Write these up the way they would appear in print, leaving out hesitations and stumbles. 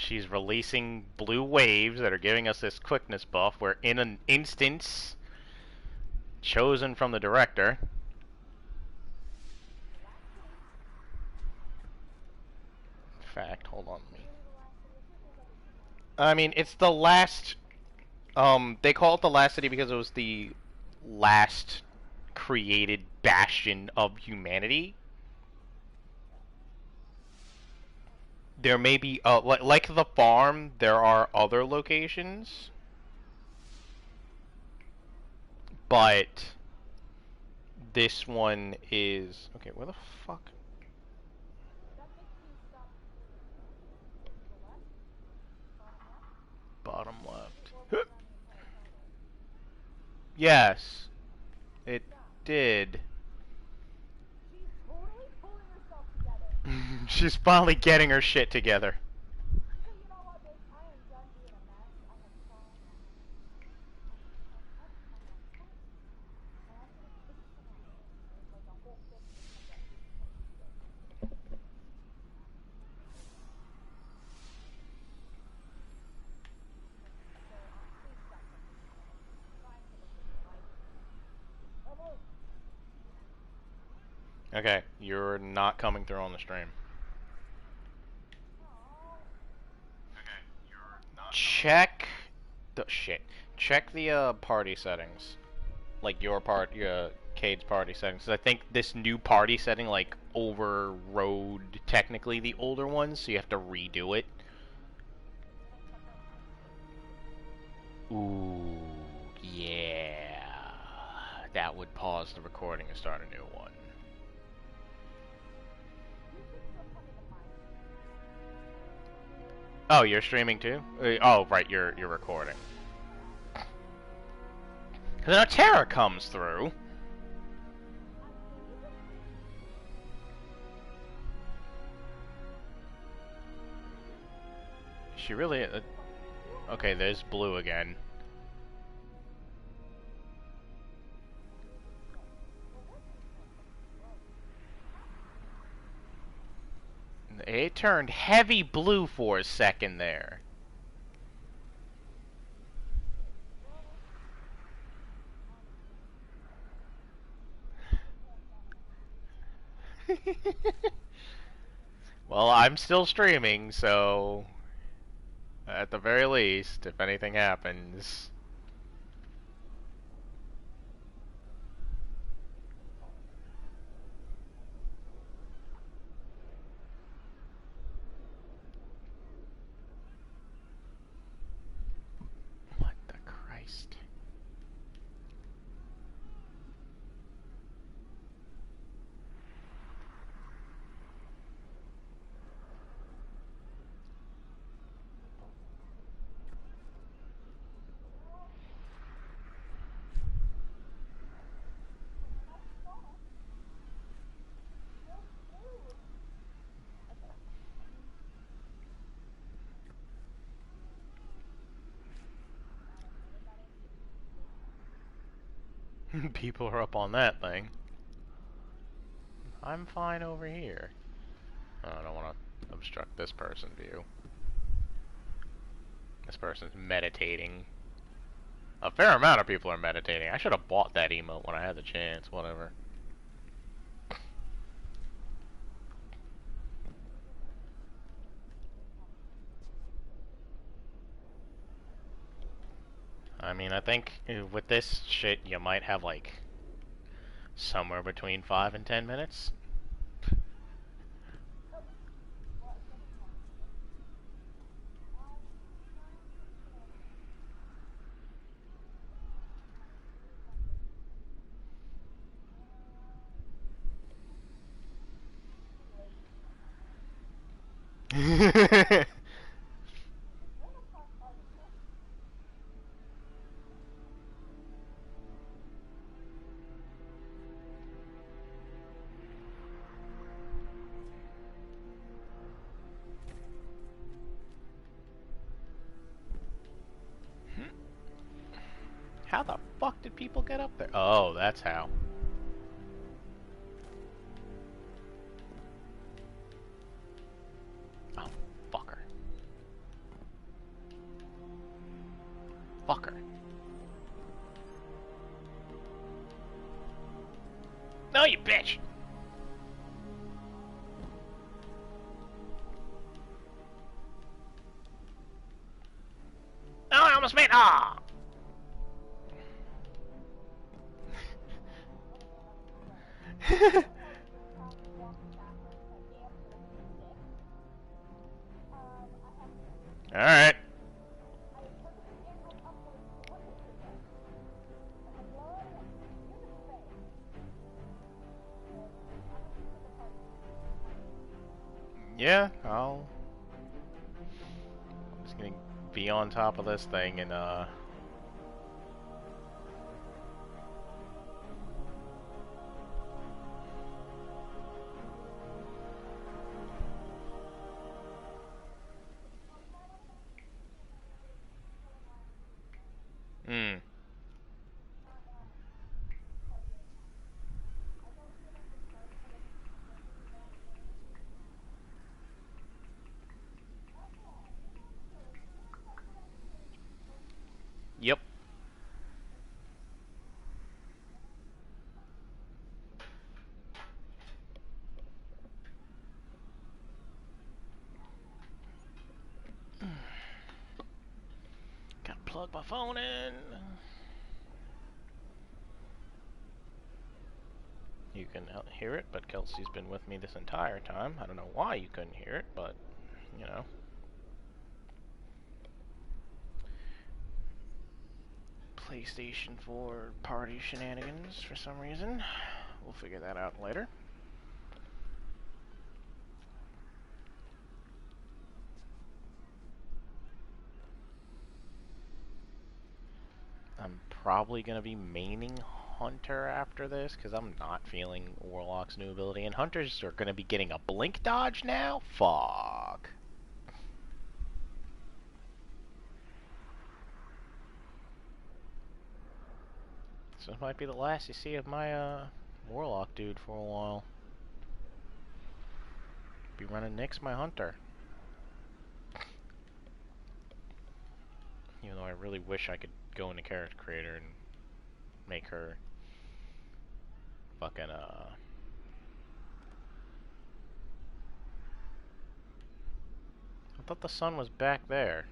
She's releasing blue waves that are giving us this quickness buff. We're in an instance chosen from the director. In fact, hold on. I mean, it's the last. They call it the last city because it was the last created bastion of humanity. There may be, like the farm, there are other locations, but this one is okay. Where the fuck? Bottom left. Yes, it did. She's finally getting her shit together. Okay, you're not coming through on the stream. Check the shit. Check the party settings, like your Cade's party settings. 'Cause I think this new party setting like overrode technically the older ones, so you have to redo it. Ooh, yeah. That would pause the recording and start a new one. Oh, you're streaming too? Oh, right, you're recording. Cause now Tara comes through. She really... okay, there's blue again. It turned heavy blue for a second there. Well, I'm still streaming, so... at the very least, if anything happens... what the Christ? People are up on that thing. I'm fine over here. Oh, I don't want to obstruct this person's view. This person's meditating. A fair amount of people are meditating. I should have bought that emote when I had the chance. Whatever. I mean, I think with this shit, you might have like somewhere between 5 and 10 minutes. How the fuck did people get up there? Oh, that's how. Oh, fucker. Fucker. No, you bitch! Oh, I almost made. Ah! Alright. Yeah, I'll just gonna be on top of this thing and Yep. Gotta plug my phone in. You can hear it, but Kelsey's been with me this entire time. I don't know why you couldn't hear it, but, you know. PlayStation 4 party shenanigans for some reason. We'll figure that out later. I'm probably going to be maining Hunter after this, because I'm not feeling Warlock's new ability. And Hunters are going to be getting a blink dodge now? Fuck. So this might be the last you see of my Warlock dude for a while. Be running Nyx my Hunter. Even though I really wish I could go into Character Creator and make her fucking I thought the sun was back there.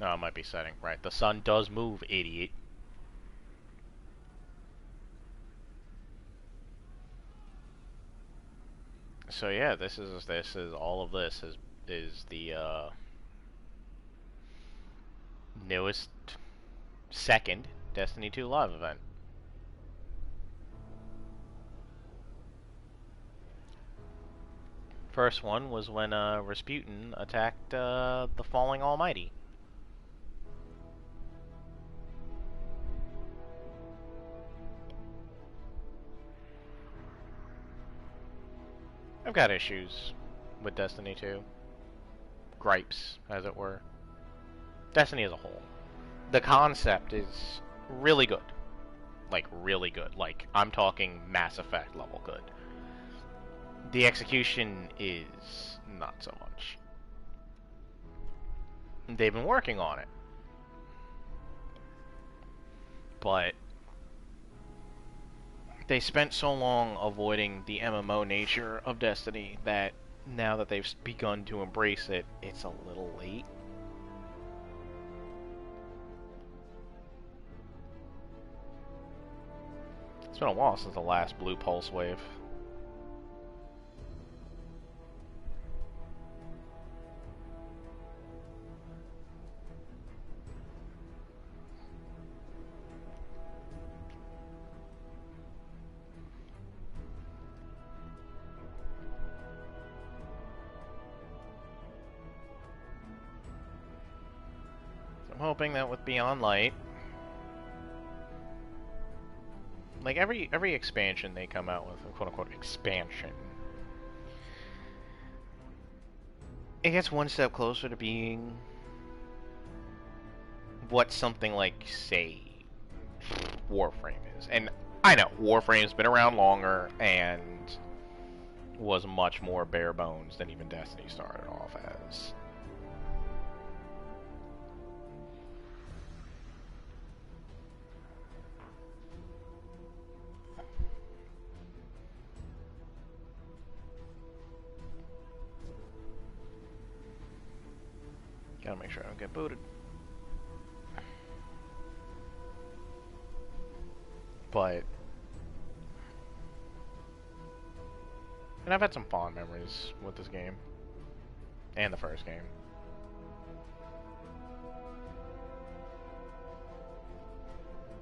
No, it might be setting. Right, the sun does move, idiot. So yeah, this is all of this is the newest second Destiny 2 live event. First one was when Rasputin attacked the Falling Almighty. I've got issues with Destiny 2. Gripes, as it were. Destiny as a whole. The concept is really good. Like, really good. Like, I'm talking Mass Effect level good. The execution is not so much. They've been working on it. But they spent so long avoiding the MMO nature of Destiny that now that they've begun to embrace it, it's a little late. It's been a while since the last Blue Pulse wave. I'm hoping that with Beyond Light, like every expansion they come out with, a quote-unquote expansion, it gets one step closer to being what something like, say, Warframe is. And I know, Warframe's been around longer and was much more bare bones than even Destiny started off as. Gotta make sure I don't get booted. But... and I've had some fond memories with this game. And the first game.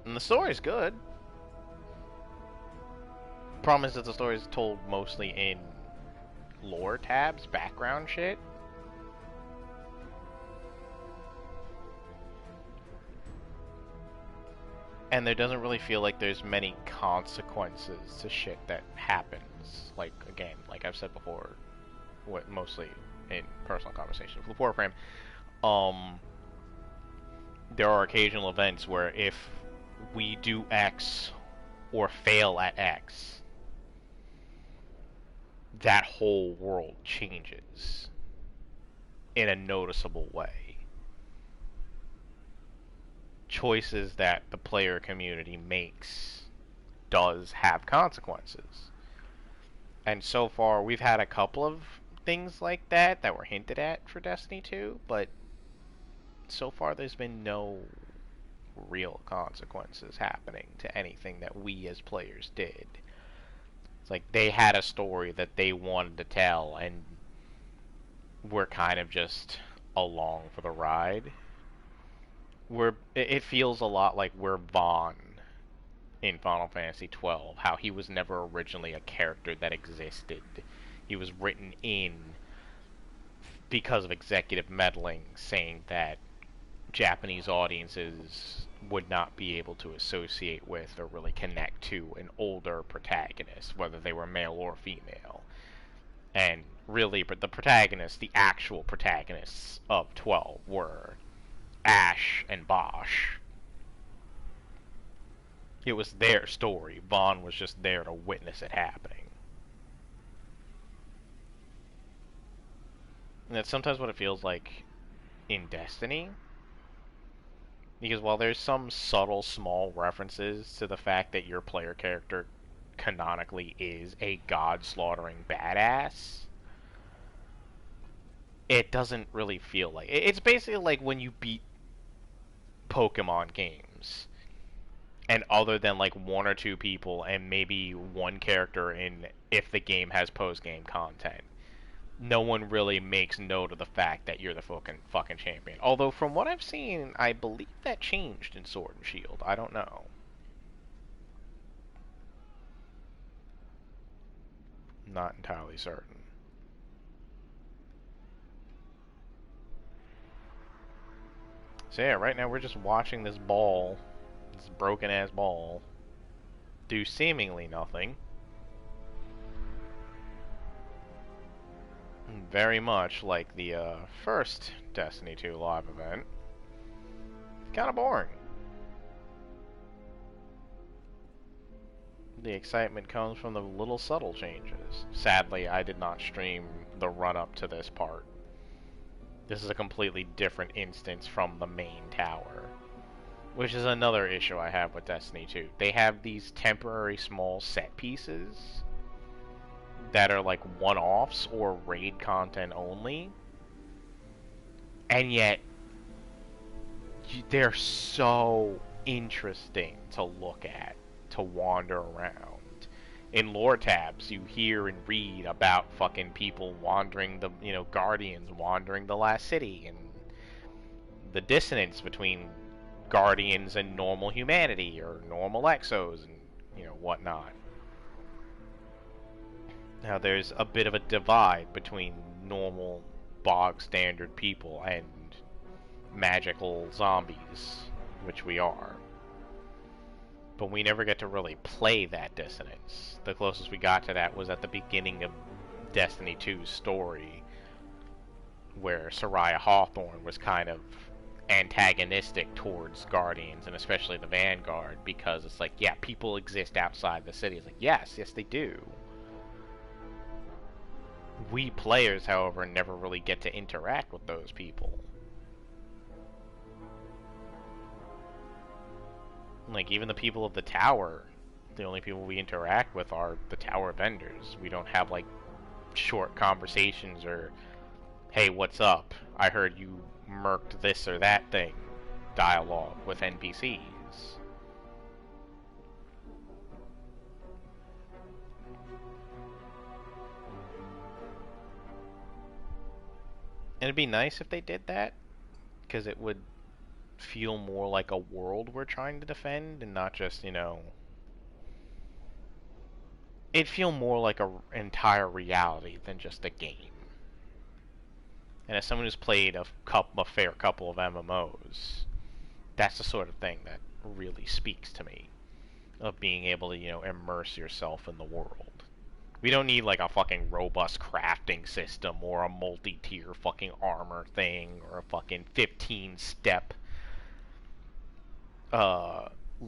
And the story's good. Problem is that the story is told mostly in lore tabs, background shit. And there doesn't really feel like there's many consequences to shit that happens. Like, again, like I've said before, mostly in personal conversations with Warframe, there are occasional events where if we do X or fail at X, that whole world changes in a noticeable way. Choices that the player community makes does have consequences. And so far, we've had a couple of things like that were hinted at for Destiny 2, but so far there's been no real consequences happening to anything that we as players did. It's like they had a story that they wanted to tell, and we're kind of just along for the ride. It feels a lot like we're Vaughn in Final Fantasy XII, how he was never originally a character that existed. He was written in because of executive meddling, saying that Japanese audiences would not be able to associate with or really connect to an older protagonist, whether they were male or female. And really, but the protagonists, the actual protagonists of 12 were Ash and Bosch. It was their story. Vaughn was just there to witness it happening. And that's sometimes what it feels like in Destiny. Because while there's some subtle, small references to the fact that your player character canonically is a god-slaughtering badass, it doesn't really feel like... it's basically like when you beat Pokemon games, and other than like one or two people and maybe one character in if the game has post-game content, no one really makes note of the fact that you're the fucking champion. Although from what I've seen, I believe that changed in Sword and Shield. I don't know. Not entirely certain. So yeah, right now we're just watching this ball, this broken ass ball, do seemingly nothing. Very much like the first Destiny 2 live event. Kind of boring. The excitement comes from the little subtle changes. Sadly, I did not stream the run-up to this part. This is a completely different instance from the main tower, which is another issue I have with Destiny 2. They have these temporary small set pieces that are like one-offs or raid content only, and yet they're so interesting to look at, to wander around. In lore tabs, you hear and read about fucking people wandering the, Guardians wandering the last city, and the dissonance between Guardians and normal humanity, or normal Exos, and, whatnot. Now, there's a bit of a divide between normal, bog-standard people and magical zombies, which we are. But we never get to really play that dissonance. The closest we got to that was at the beginning of Destiny 2's story, where Soraya Hawthorne was kind of antagonistic towards Guardians, and especially the Vanguard, because it's like, yeah, people exist outside the city. It's like, yes, they do. We players, however, never really get to interact with those people. Like, even the people of the tower, the only people we interact with are the tower vendors. We don't have, like, short conversations or hey, what's up? I heard you murked this or that thing dialogue with NPCs. And it'd be nice if they did that, because it would feel more like a world we're trying to defend and not just, you know, it'd feel more like an entire reality than just a game. And as someone who's played a fair couple of MMOs, that's the sort of thing that really speaks to me, of being able to, you know, immerse yourself in the world. We don't need like a fucking robust crafting system or a multi-tier fucking armor thing or a fucking 15-step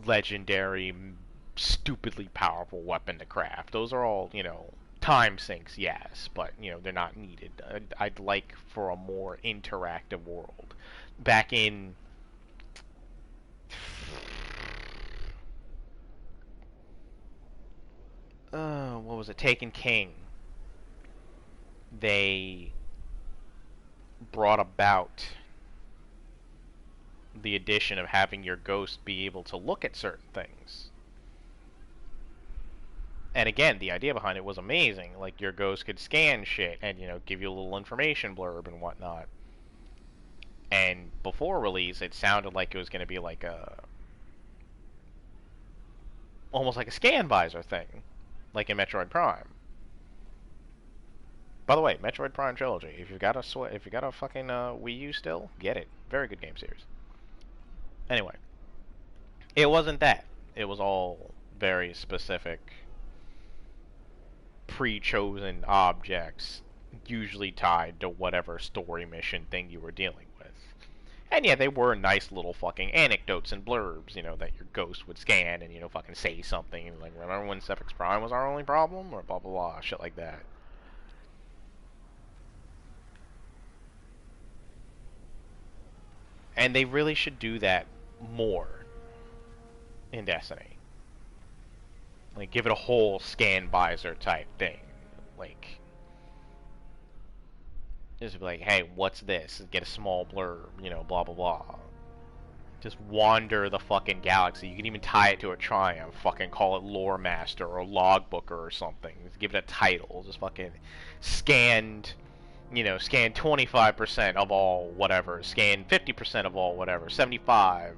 legendary stupidly powerful weapon to craft. Those are all, you know, time sinks, yes, but, you know, they're not needed. I'd like for a more interactive world. Back in what was it? Taken King. They brought about the addition of having your ghost be able to look at certain things. And again, the idea behind it was amazing. Like, your ghost could scan shit and, you know, give you a little information blurb and whatnot. And before release, it sounded like it was going to be like almost like a scan visor thing, like in Metroid Prime. By the way, Metroid Prime Trilogy. If you've got a fucking Wii U still, get it. Very good game series. Anyway, it wasn't that. It was all very specific, pre-chosen objects, usually tied to whatever story mission thing you were dealing with. And yeah, they were nice little fucking anecdotes and blurbs, you know, that your ghost would scan and, you know, fucking say something. Like, remember when Cephix Prime was our only problem? Or blah, blah, blah, shit like that. And they really should do that more in Destiny. Like, give it a whole scan visor type thing. Like, just be like, hey, what's this? Get a small blurb, you know, blah, blah, blah. Just wander the fucking galaxy. You can even tie it to a triumph. Fucking call it Lore Master or Logbooker or something. Just give it a title. Just fucking scanned, you know, scan 25% of all whatever. Scan 50% of all whatever. 75.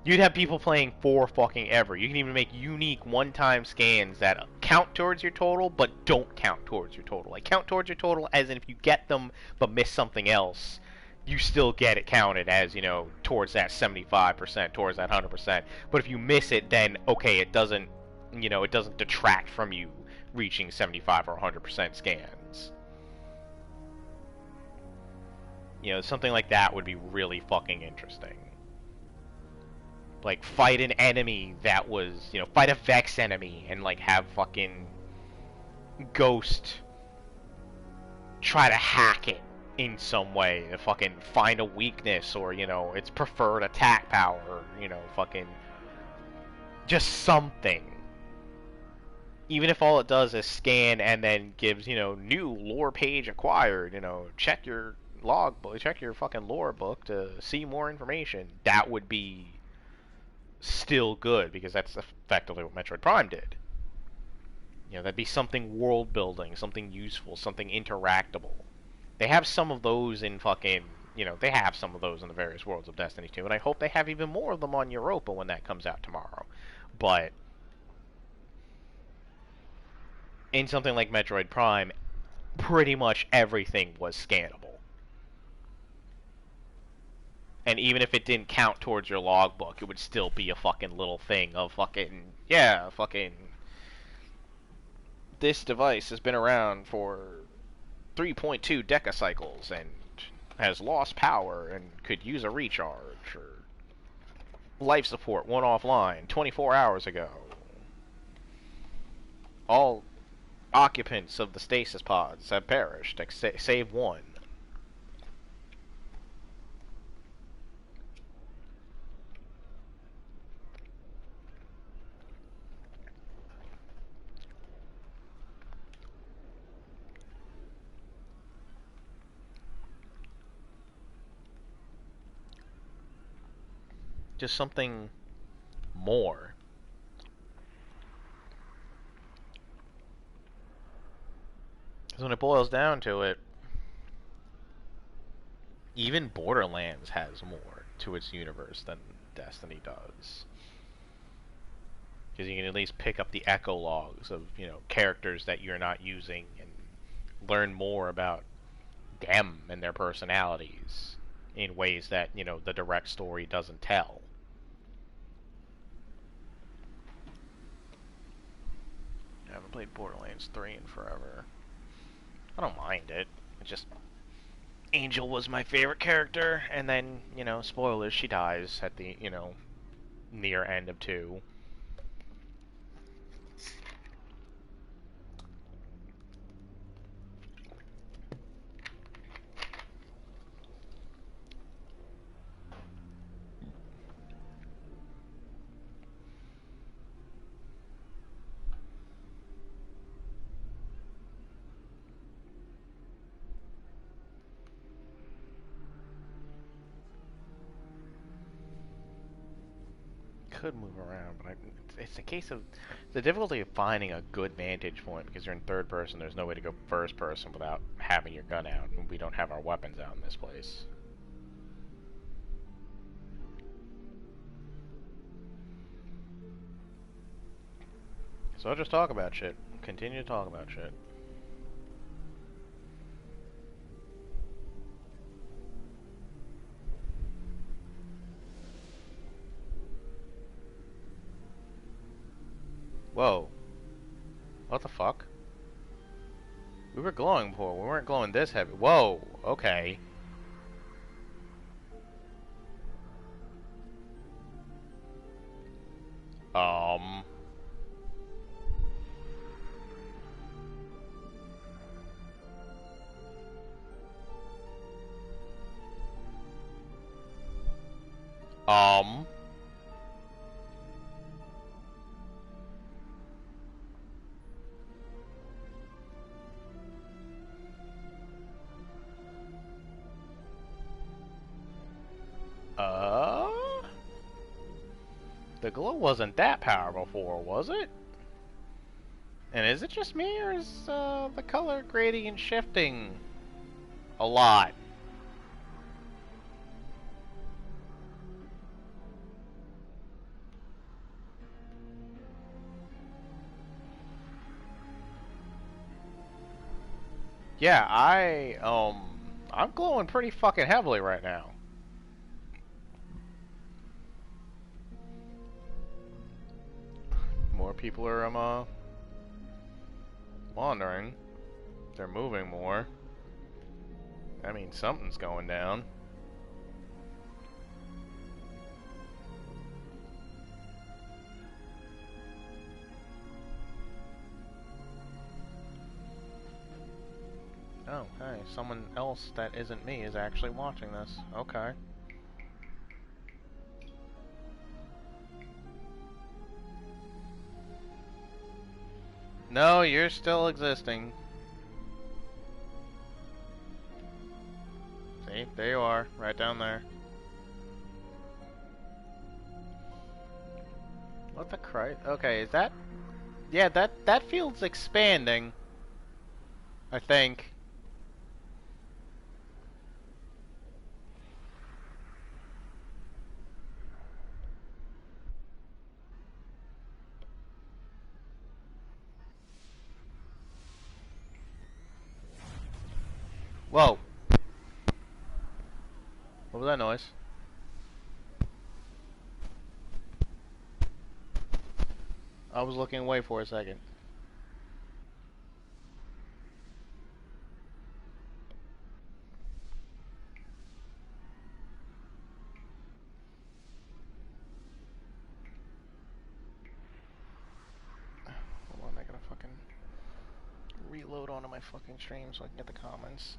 You'd have people playing for fucking ever. You can even make unique one-time scans that count towards your total, but don't count towards your total. Like, count towards your total as in if you get them but miss something else, you still get it counted as, you know, towards that 75%, towards that 100%. But if you miss it, then, okay, it doesn't, you know, it doesn't detract from you reaching 75 or 100% scans. You know, something like that would be really fucking interesting. Like, fight an enemy that was, you know, fight a Vex enemy and, like, have fucking Ghost try to hack it in some way to fucking find a weakness or, you know, its preferred attack power, or, you know, fucking just something. Even if all it does is scan and then gives, you know, new lore page acquired, you know, check your log book, check your fucking lore book to see more information, that would be still good, because that's effectively what Metroid Prime did. You know, that'd be something world building, something useful, something interactable. They have some of those in fucking, you know, they have some of those in the various worlds of Destiny 2, and I hope they have even more of them on Europa when that comes out tomorrow. But in something like Metroid Prime, pretty much everything was scannable. And even if it didn't count towards your logbook, it would still be a fucking little thing of fucking, yeah, fucking, this device has been around for 3.2 decacycles and has lost power and could use a recharge, or life support went offline 24 hours ago. All occupants of the stasis pods have perished, save one. Just something more. Because when it boils down to it, even Borderlands has more to its universe than Destiny does. Because you can at least pick up the echo logs of, you know, characters that you're not using and learn more about them and their personalities in ways that, you know, the direct story doesn't tell. I haven't played Borderlands 3 in forever. I don't mind it. It just... Angel was my favorite character, and then, you know, spoilers, she dies at the, you know, near end of 2. Could move around, but it's a case of the difficulty of finding a good vantage point because you're in third person. There's no way to go first person without having your gun out, and we don't have our weapons out in this place. So I'll just talk about shit. Continue to talk about shit. Whoa. What the fuck? We were glowing before. We weren't glowing this heavy. Whoa. Okay. Um. Uh. The glow wasn't that powerful before, was it? And is it just me, or is the color gradient shifting a lot? Yeah, I'm glowing pretty fucking heavily right now. More people are, wandering. They're moving more. I mean, something's going down. Oh, hey, someone else that isn't me is actually watching this. Okay. No, you're still existing. See, there you are, right down there. What the Christ? Okay, is that... Yeah, that field's expanding. I think. Whoa. What was that noise? I was looking away for a second. Hold on, I gotta fucking reload onto my fucking stream so I can get the comments.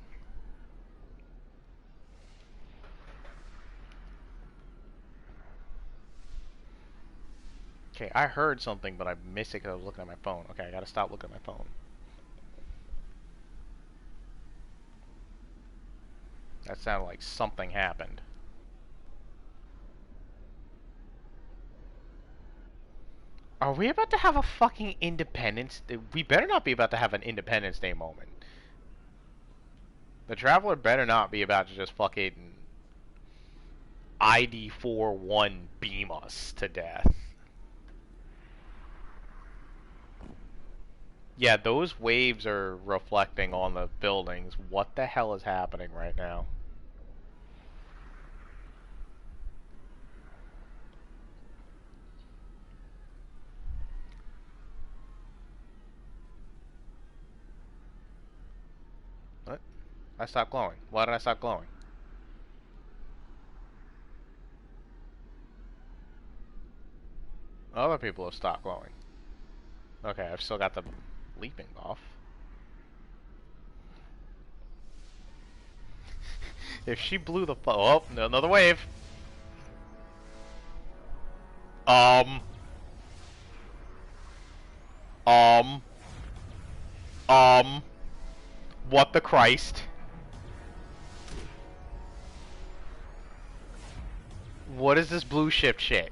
Okay, I heard something, but I missed it because I was looking at my phone. Okay, I gotta stop looking at my phone. That sounded like something happened. Are we about to have a fucking Independence? We better not be about to have an Independence Day moment. The Traveler better not be about to just fucking ID41 beam us to death. Yeah, those waves are reflecting on the buildings. What the hell is happening right now? What? I stopped glowing. Why did I stop glowing? Other people have stopped glowing. Okay, I've still got the leaping off. If she blew the oh, another wave. Um. Um. Um. What the Christ? What is this blue shift shit?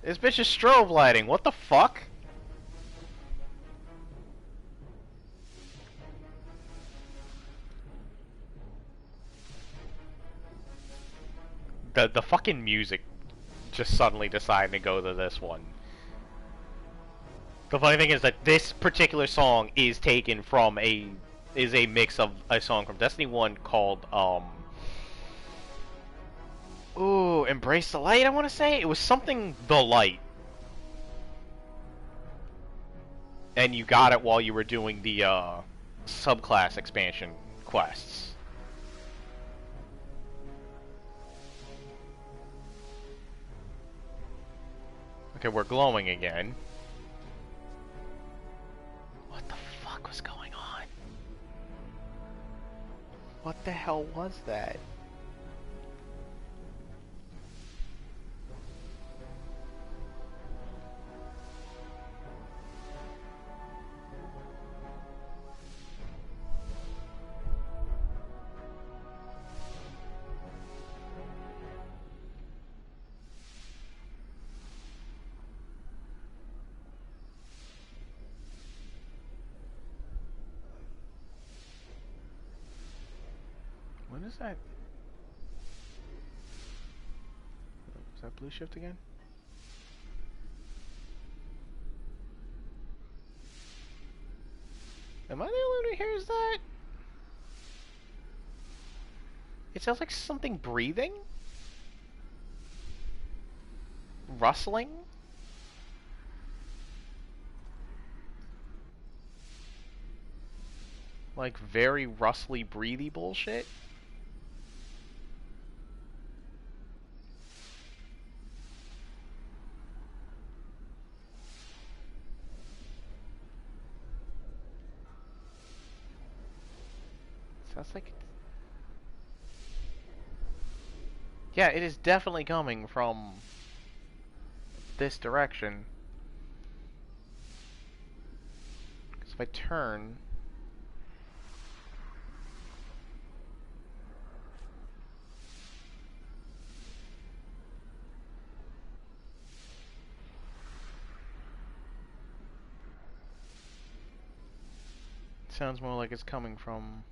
This bitch is strobe lighting. What the fuck? The fucking music just suddenly decided to go to this one. The funny thing is that this particular song is taken from a mix of a song from Destiny 1 called ooh, Embrace the Light, I want to say. It was something The Light. And you got it while you were doing the subclass expansion quests. Okay, we're glowing again. What the fuck was going on? What the hell was that? What is that? Is that blue shift again? Am I the only one who hears that? It sounds like something breathing? Rustling? Like very rustly breathy bullshit? Sounds like... Yeah, it is definitely coming from this direction. Because if I turn... It sounds more like it's coming from...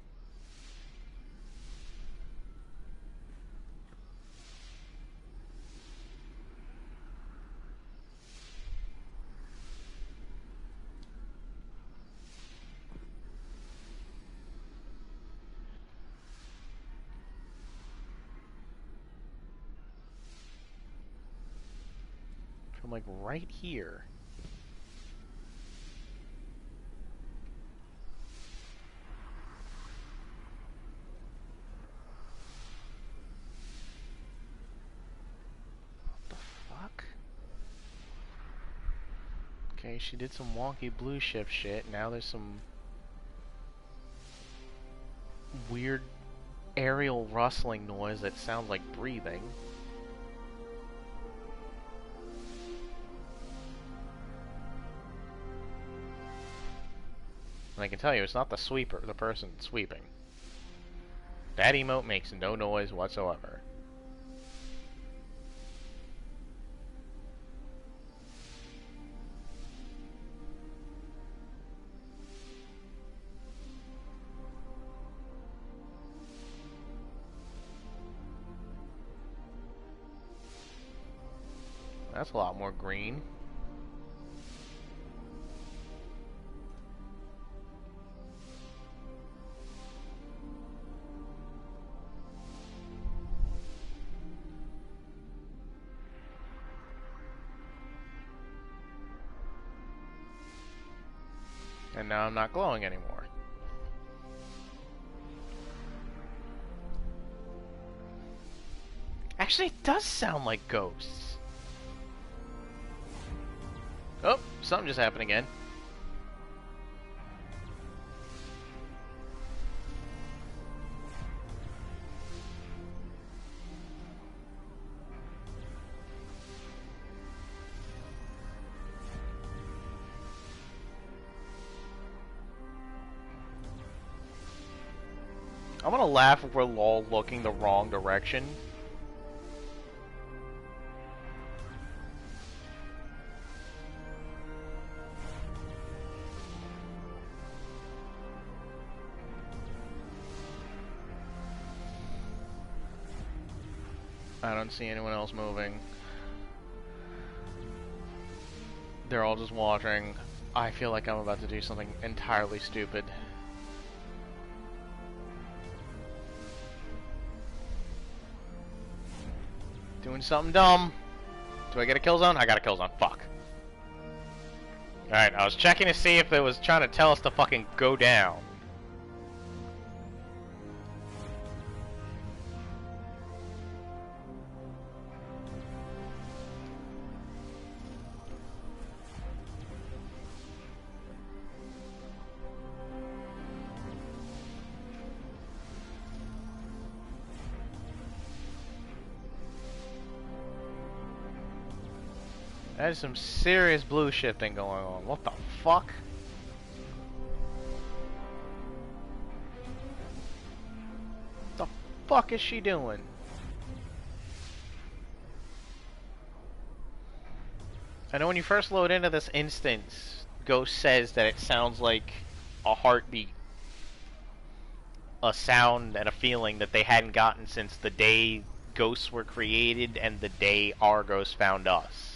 from like right here. What the fuck? Okay, she did some wonky blue shift shit. Now there's some... weird aerial rustling noise that sounds like breathing. And I can tell you, it's not the sweeper, the person sweeping. That emote makes no noise whatsoever. That's a lot more green. And now I'm not glowing anymore. Actually, it does sound like ghosts. Oh, something just happened again. I'm gonna laugh if we're all looking the wrong direction. I don't see anyone else moving. They're all just watching. I feel like I'm about to do something entirely stupid. Doing something dumb. Do I get a kill zone? I got a kill zone. Fuck. Alright, I was checking to see if it was trying to tell us to fucking go down. That is some serious blue shifting going on. What the fuck? The fuck is she doing? I know when you first load into this instance, Ghost says that it sounds like a heartbeat. A sound and a feeling that they hadn't gotten since the day ghosts were created and the day our ghosts found us.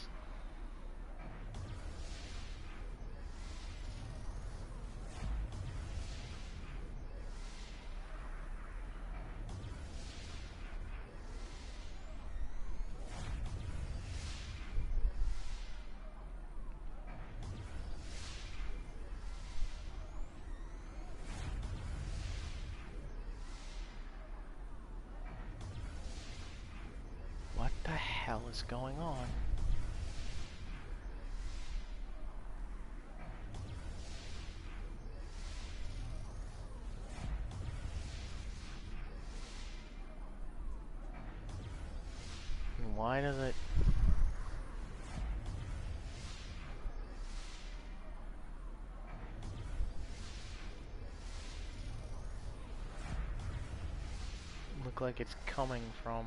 What the hell is going on? Why does it... look like it's coming from...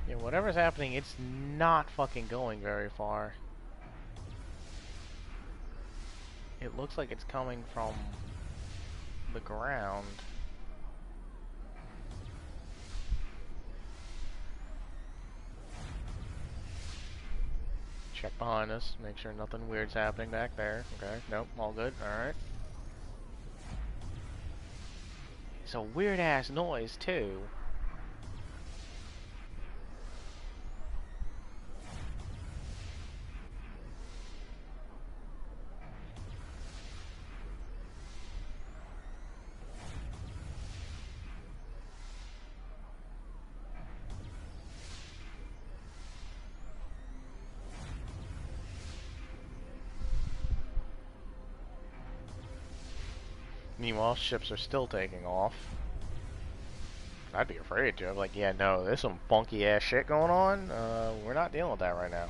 Yeah, whatever's happening, it's not fucking going very far. It looks like it's coming from the ground. Check behind us, make sure nothing weird's happening back there. Okay, nope, all good, alright. It's a weird ass noise too. Meanwhile, ships are still taking off. I'd be afraid to. I'm like, yeah, no, there's some funky ass shit going on. We're not dealing with that right now.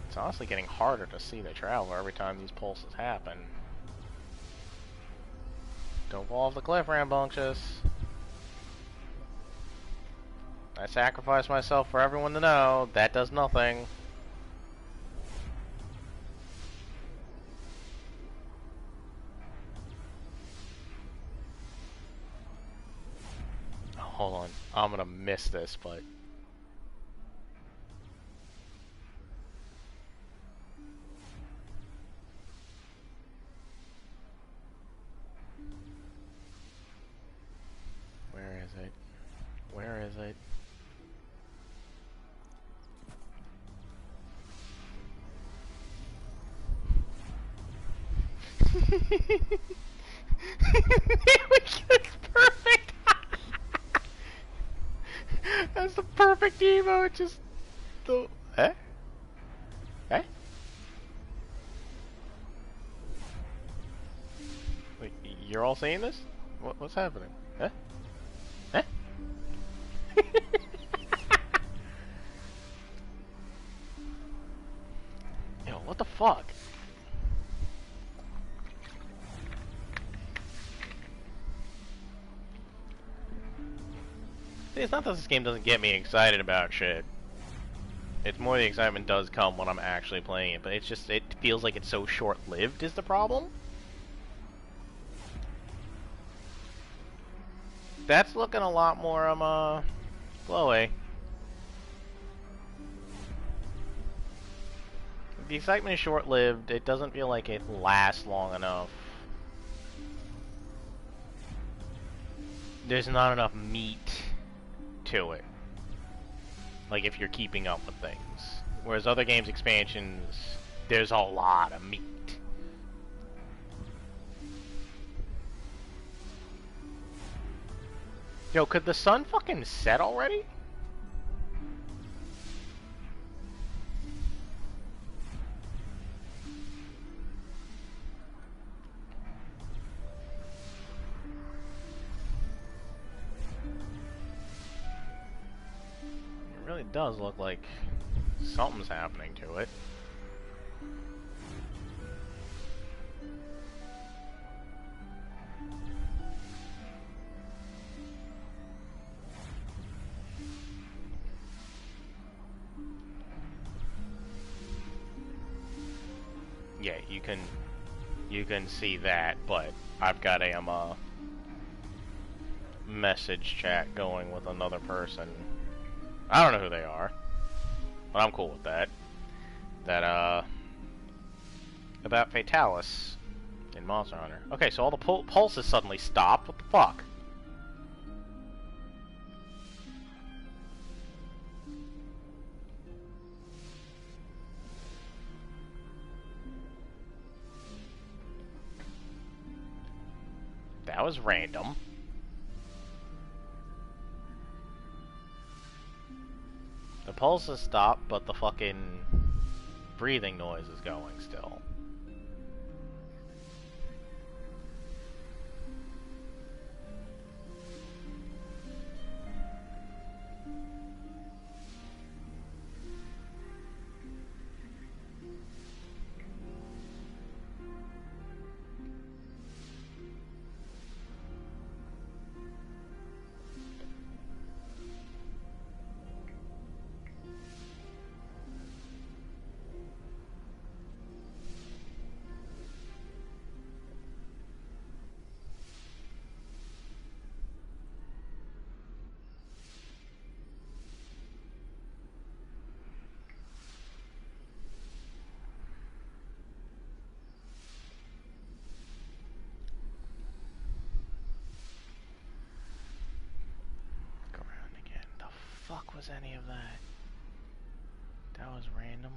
It's honestly getting harder to see the Traveler every time these pulses happen. Don't fall off the cliff, rambunctious. I sacrificed myself for everyone to know. That does nothing. Oh, hold on. I'm gonna miss this, but... Where is it? Where is it? That's perfect! That's the perfect emo, just... the... Eh? Eh? Wait, you're all seeing this? What's happening? Eh? Eh? Yo, what the fuck? See, it's not that this game doesn't get me excited about shit. It's more the excitement does come when I'm actually playing it, but it's just, it feels like it's so short-lived is the problem. That's looking a lot more, glowy. The excitement is short-lived, it doesn't feel like it lasts long enough. There's not enough meat to it. Like if you're keeping up with things. Whereas other games' expansions, there's a lot of meat. Yo, could the sun fucking set already? It really does look like something's happening to it. Yeah, you can see that, but I've got a message chat going with another person. I don't know who they are, but I'm cool with that. That about Fatalis in Monster Hunter. Okay, so all the pulses suddenly stopped. What the fuck? That was random. The pulses stopped, but the fucking breathing noise is going still. was any of that? That was random.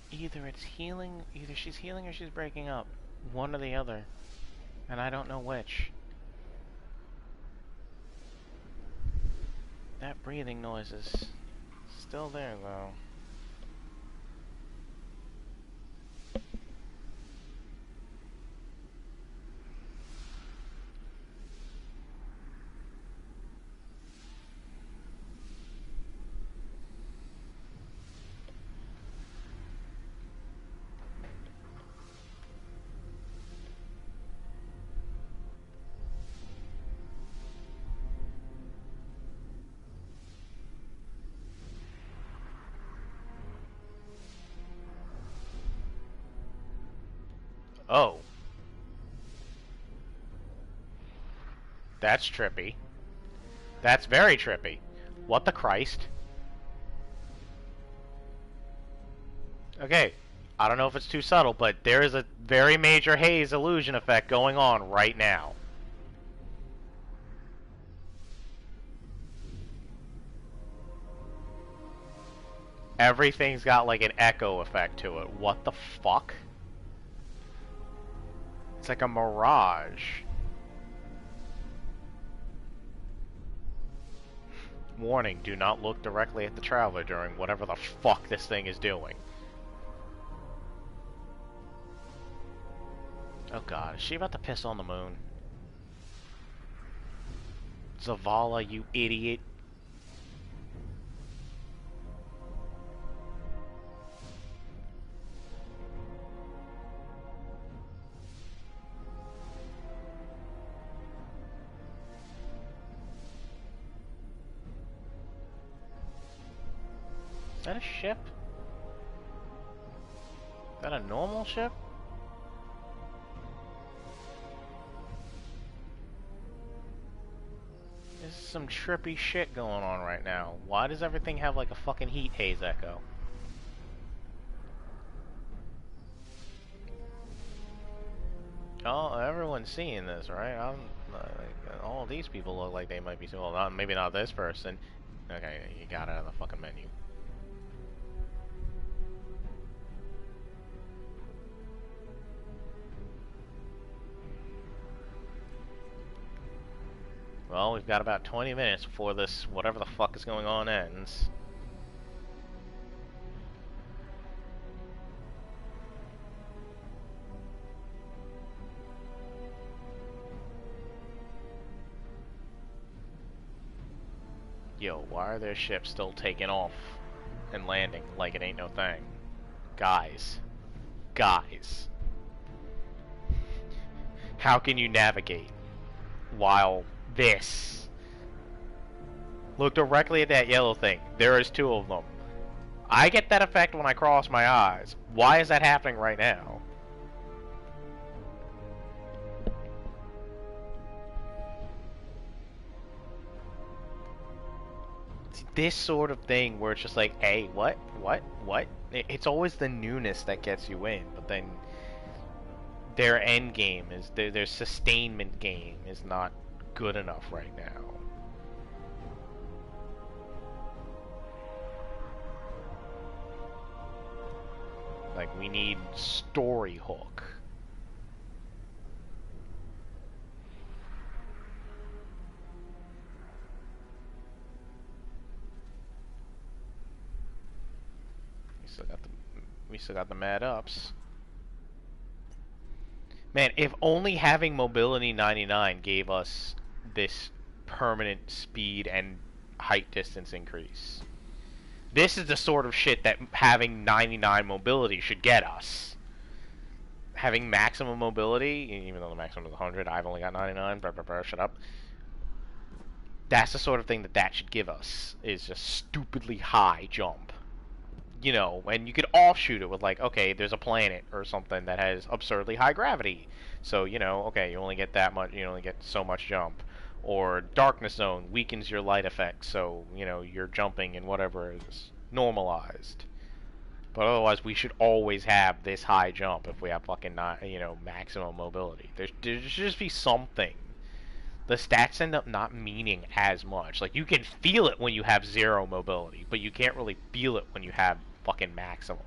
Either it's healing, either she's healing or she's breaking up. One or the other. And I don't know which. That breathing noise is still there, though. Oh. That's trippy. That's very trippy. What the Christ? Okay. I don't know if it's too subtle, but there is a very major haze illusion effect going on right now. Everything's got like an echo effect to it. What the fuck? It's like a mirage. Warning, do not look directly at the traveler during whatever the fuck this thing is doing. Oh god, is she about to piss on the moon? Zavala, you idiot. Is that a ship? Is that a normal ship? There's some trippy shit going on right now. Why does everything have like a fucking heat haze echo? Oh, everyone's seeing this, right? All these people look like they might be. Well, maybe not this person. Okay, you got out of the fucking menu. Well, we've got about 20 minutes before this, whatever the fuck is going on, ends. Yo, why are their ships still taking off and landing like it ain't no thing? Guys. Guys. How can you navigate while this? Look directly at that yellow thing. There is two of them. I get that effect when I cross my eyes. Why is that happening right now? It's this sort of thing where it's just like, hey, what? It's always the newness that gets you in, but then their end game is their sustainment game is not good enough right now. Like, we need story hook. We still got the mad ups. Man, if only having mobility 99 gave us this permanent speed and height distance increase. This is the sort of shit that having 99 mobility should get us. Having maximum mobility, even though the maximum is 100, I've only got 99, shut up. That's the sort of thing that should give us, is just stupidly high jump. You know, and you could offshoot it with, like, okay, there's a planet or something that has absurdly high gravity. So, you know, okay, you only get that much, you only get so much jump. Or Darkness Zone weakens your light effect, so, you know, your jumping and whatever is normalized. But otherwise, we should always have this high jump if we have fucking, you know, maximum mobility. There should just be something. The stats end up not meaning as much. Like, you can feel it when you have 0 mobility, but you can't really feel it when you have fucking maximum.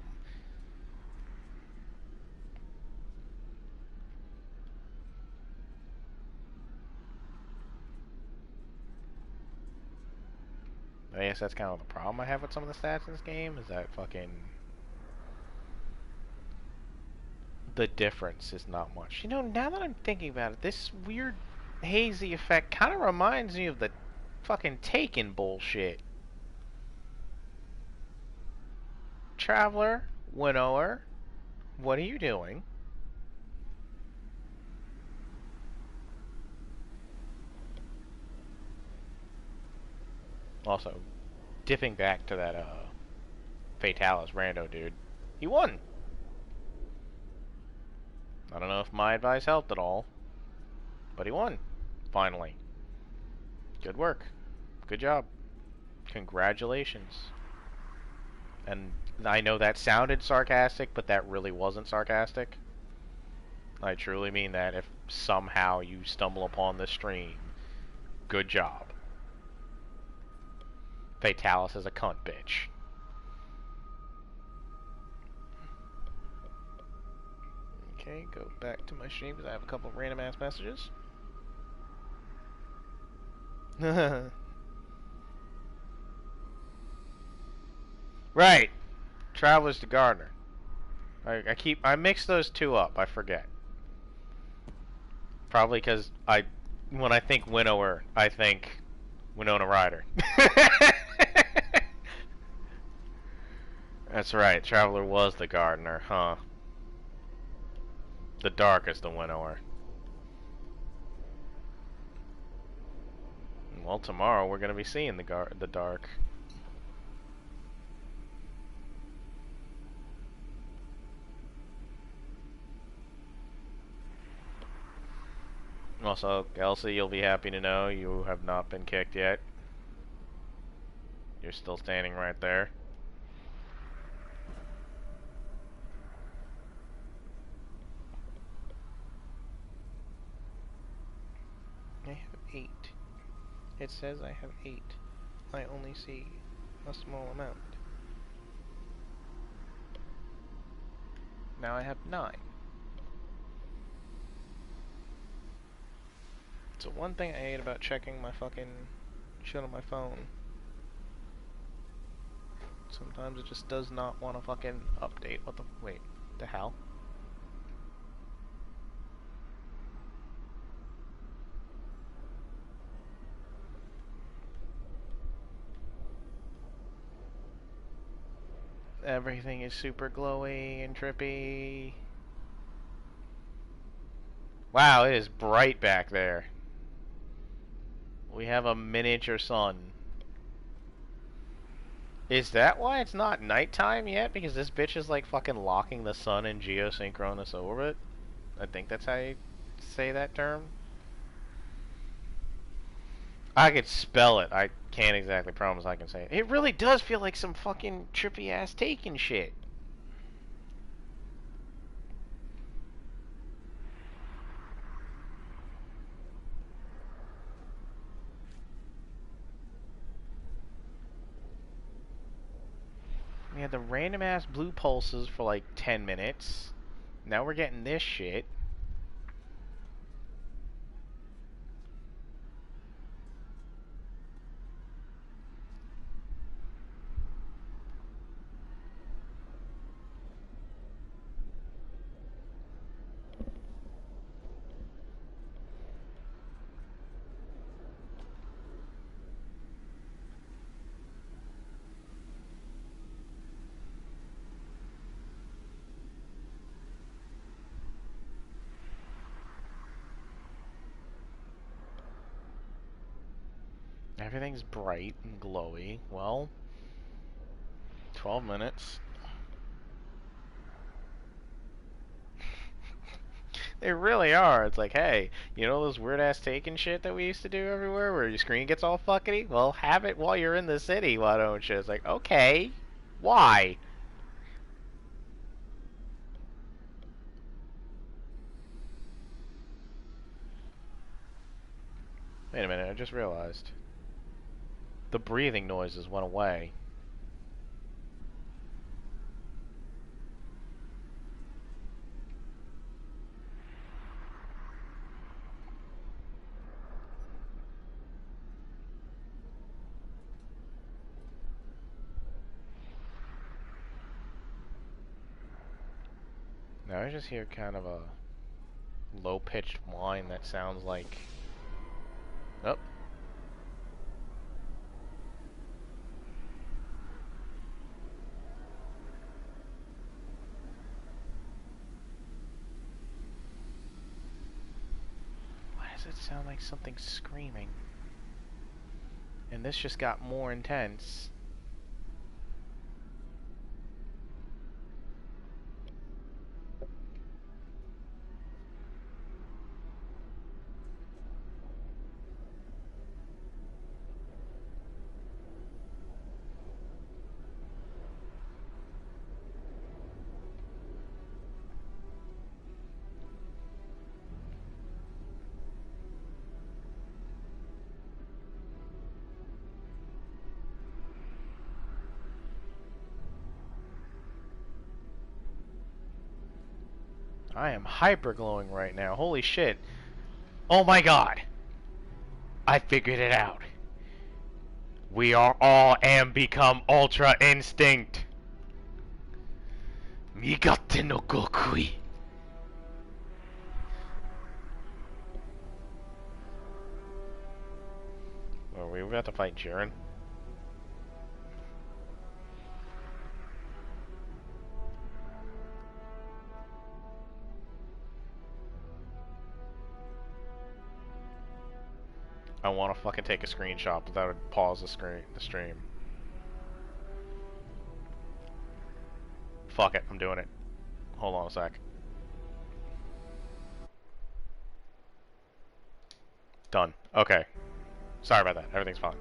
I guess that's kind of the problem I have with some of the stats in this game, is that fucking... the difference is not much. You know, now that I'm thinking about it, this weird hazy effect kind of reminds me of the fucking Taken bullshit. Traveler, Winnower, what are you doing? Also, dipping back to that, Fatalis rando dude. He won! I don't know if my advice helped at all, but he won. Finally. Good work. Good job. Congratulations. And I know that sounded sarcastic, but that really wasn't sarcastic. I truly mean that. If somehow you stumble upon this stream, good job. Fatalis is a cunt bitch. Okay, go back to my stream because I have a couple of random ass messages. Right. Travelers to Gardner. I mix those two up. I forget. Probably because when I think Winnower, I think Winona Ryder. That's right. Traveler was the Gardener, huh? The Dark is the Winnower. Well, tomorrow we're gonna be seeing the Dark. Also, Elsie, you'll be happy to know you have not been kicked yet. You're still standing right there. I have 8. It says I have 8. I only see a small amount. Now I have 9. So one thing I hate about checking my fucking shit on my phone. Sometimes it just does not want to fucking update. What the... wait. The hell? Everything is super glowy and trippy. Wow, it is bright back there. We have a miniature sun. Is that why it's not nighttime yet? Because this bitch is like fucking locking the sun in geosynchronous orbit? I think that's how you say that term. I could spell it. I can't exactly promise I can say it. It really does feel like some fucking trippy ass Taken shit. Yeah, had the random ass blue pulses for like 10 minutes. Now we're getting this shit. Everything's bright and glowy. Well, 12 minutes. They really are. It's like, hey, you know those weird ass taking shit that we used to do everywhere where your screen gets all fuckety? Well, have it while you're in the city, why don't you? It's like, okay, why? Wait a minute, I just realized. The breathing noises went away. Now I just hear kind of a low-pitched whine that sounds like... Oh. Why does it sound like something's screaming? And this just got more intense. I am hyper glowing right now. Holy shit. Oh my god. I figured it out. We are all and become Ultra Instinct. Migate no Gokui. Are we about to fight Jiren? I want to fucking take a screenshot, but that would pause the stream. Fuck it, I'm doing it. Hold on a sec. Done. Okay. Sorry about that. Everything's fine.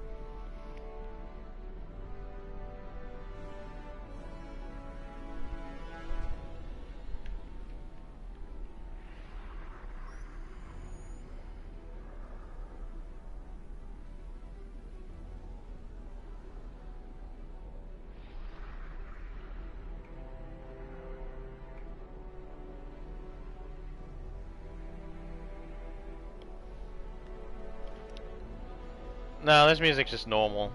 No, this music's just normal.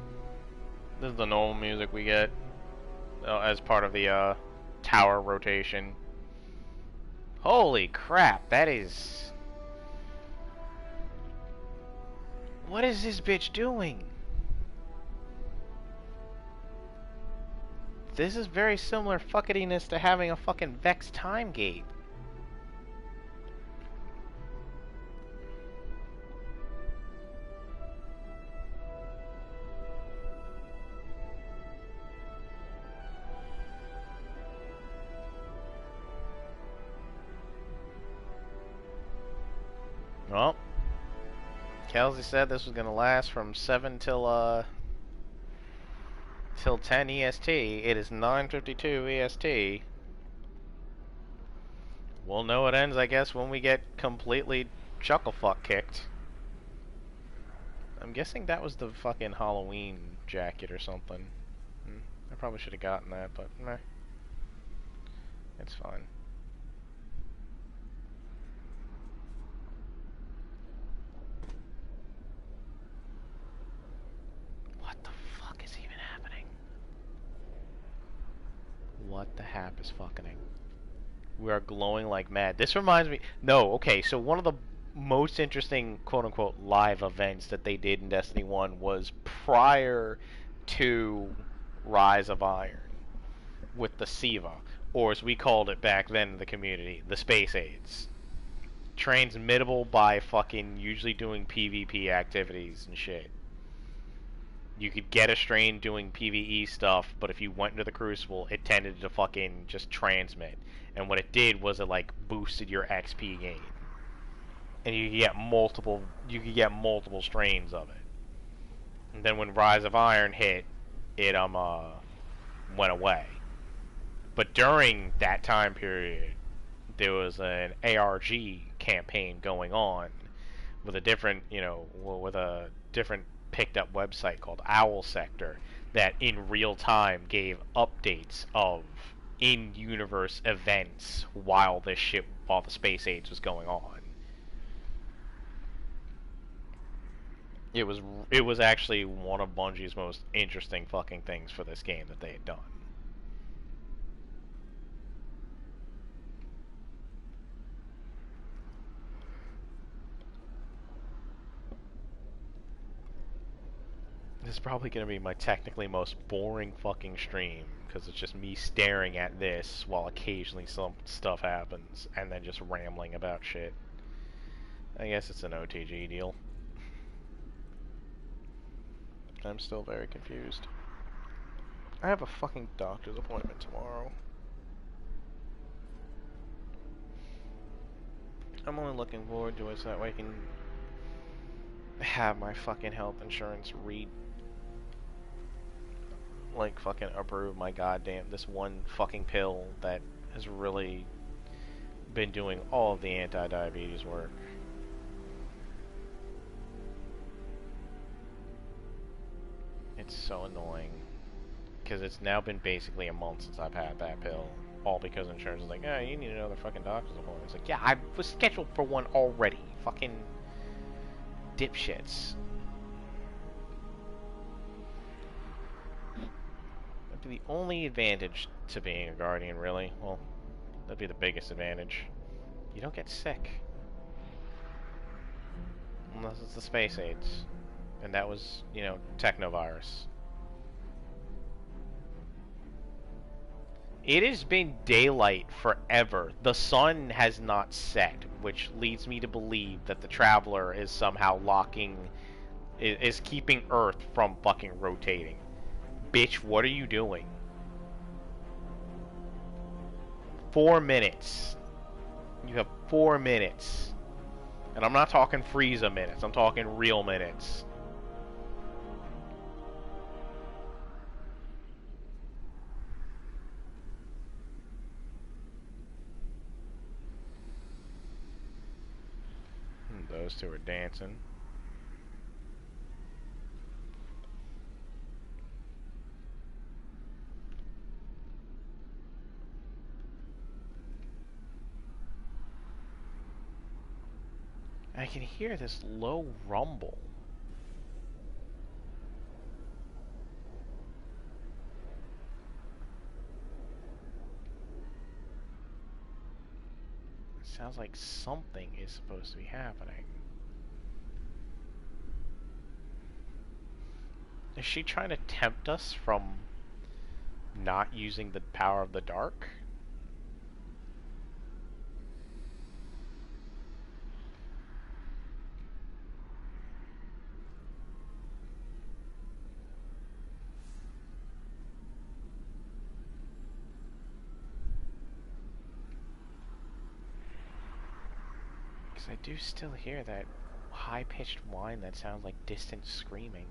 This is the normal music we get as part of the tower rotation. Holy crap, that is... What is this bitch doing? This is very similar fucketiness to having a fucking Vex time gate. Well, Kelsey said this was gonna last from 7 till 10 EST. It is 9:52 EST. We'll know it ends, I guess, when we get completely chucklefuck kicked. I'm guessing that was the fucking Halloween jacket or something. I probably should have gotten that, but meh. It's fine. What the fuck is even happening? What the hap is fucking? We are glowing like mad. This reminds me... No, okay, so one of the most interesting quote-unquote live events that they did in Destiny 1 was prior to Rise of Iron with the SIVA, or as we called it back then in the community, the Space Aids. Transmittable by fucking usually doing PvP activities and shit. You could get a strain doing PvE stuff, but if you went into the Crucible, it tended to fucking just transmit. And what it did was it like boosted your XP gain. And you could get multiple strains of it. And then when Rise of Iron hit, it went away. But during that time period, there was an ARG campaign going on with a different, with a different picked up website called Owl Sector that in real time gave updates of in-universe events while the Space Age was going on. It was actually one of Bungie's most interesting fucking things for this game that they had done. This is probably going to be my technically most boring fucking stream, because it's just me staring at this while occasionally some stuff happens, and then just rambling about shit. I guess it's an OTG deal. I'm still very confused. I have a fucking doctor's appointment tomorrow. I'm only looking forward to it so that way I can have my fucking health insurance like fucking approve my goddamn this one fucking pill that has really been doing all of the anti-diabetes work. It's so annoying because it's now been basically a month since I've had that pill, all because insurance is like, oh, you need another fucking doctor's appointment. It's like, yeah, I was scheduled for one already. Fucking dipshits. That'd be the only advantage to being a guardian, really. Well, that'd be the biggest advantage. You don't get sick. Unless it's the Space Aids. And that was, Technovirus. It has been daylight forever. The sun has not set, which leads me to believe that the Traveler is somehow is keeping Earth from fucking rotating. Bitch, what are you doing? 4 minutes. You have 4 minutes. And I'm not talking Frieza minutes, I'm talking real minutes. Those two are dancing. I can hear this low rumble. It sounds like something is supposed to be happening. Is she trying to tempt us from not using the power of the dark? Because I do still hear that high-pitched whine that sounds like distant screaming.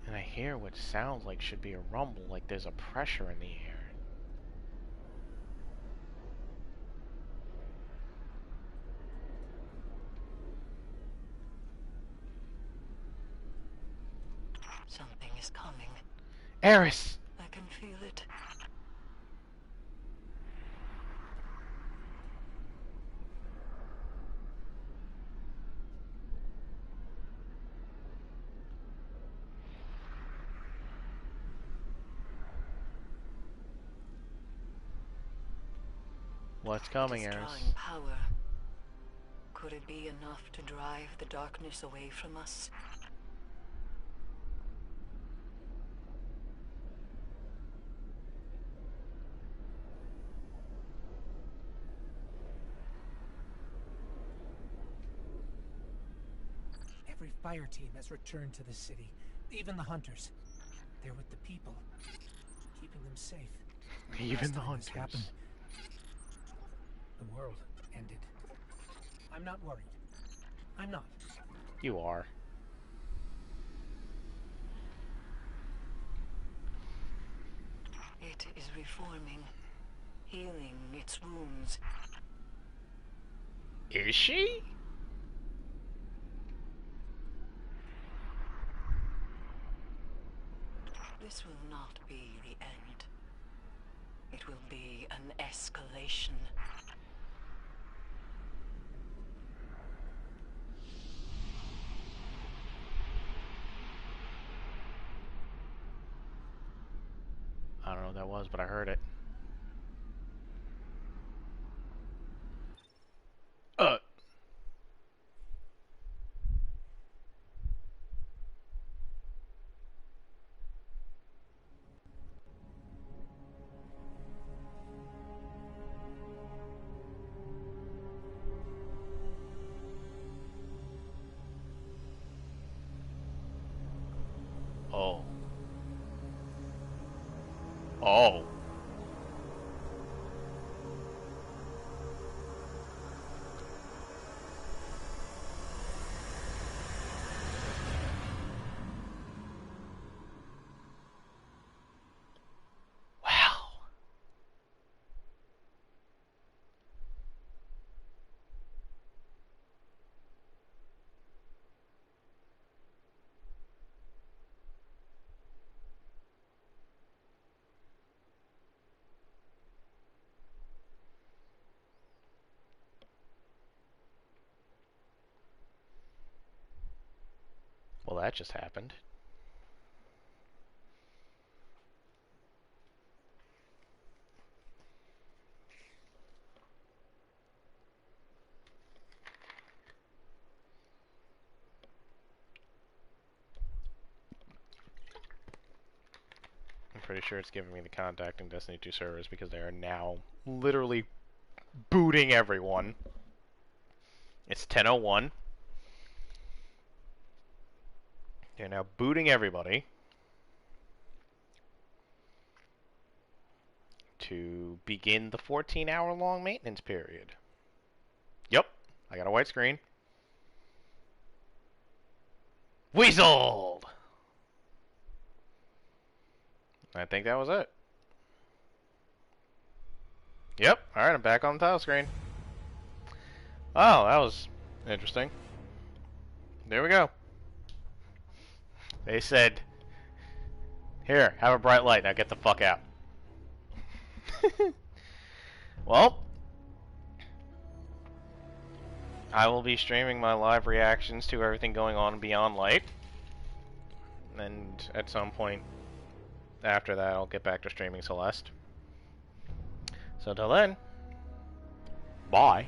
And I hear what sounds like should be a rumble, like there's a pressure in the air. Something is coming. Eris! I can feel it. What's coming, It is Eris? drawing power. Could it be enough to drive the darkness away from us? Every fire team has returned to the city. Even the hunters. They're with the people, keeping them safe. Even the Last time this hunters. happened, the world ended. I'm not worried. I'm not. You are. It is reforming, healing its wounds. Is she? This will not be the end. It will be an escalation. I don't know what that was, but I heard it. Oh. Oh. Wow. Well, that just happened. I'm pretty sure it's giving me the contacting Destiny 2 servers because they are now literally booting everyone. It's 10:01. They're now booting everybody to begin the 14-hour-long maintenance period. Yep, I got a white screen. Weaseled! I think that was it. Yep, alright, I'm back on the title screen. Oh, that was interesting. There we go. They said, here, have a bright light, now get the fuck out. Well, I will be streaming my live reactions to everything going on Beyond Light. And at some point after that, I'll get back to streaming Celeste. So until then, bye.